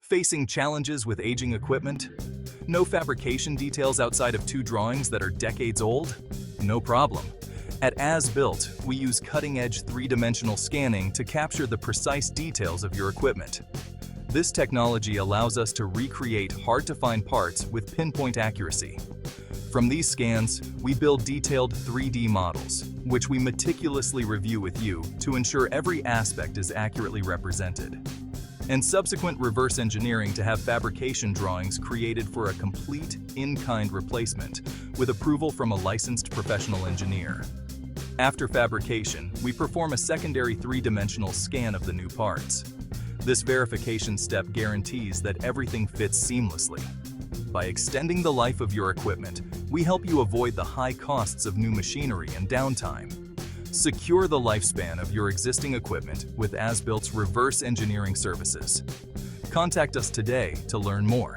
Facing challenges with aging equipment? No fabrication details outside of two drawings that are decades old? No problem. At AsBuilt, we use cutting-edge three-dimensional scanning to capture the precise details of your equipment. This technology allows us to recreate hard-to-find parts with pinpoint accuracy. From these scans, we build detailed 3D models, which we meticulously review with you to ensure every aspect is accurately represented. And subsequent reverse engineering to have fabrication drawings created for a complete, in-kind replacement with approval from a licensed professional engineer. After fabrication, we perform a secondary three-dimensional scan of the new parts. This verification step guarantees that everything fits seamlessly. By extending the life of your equipment, we help you avoid the high costs of new machinery and downtime. Secure the lifespan of your existing equipment with AsBuilt's reverse engineering services. Contact us today to learn more.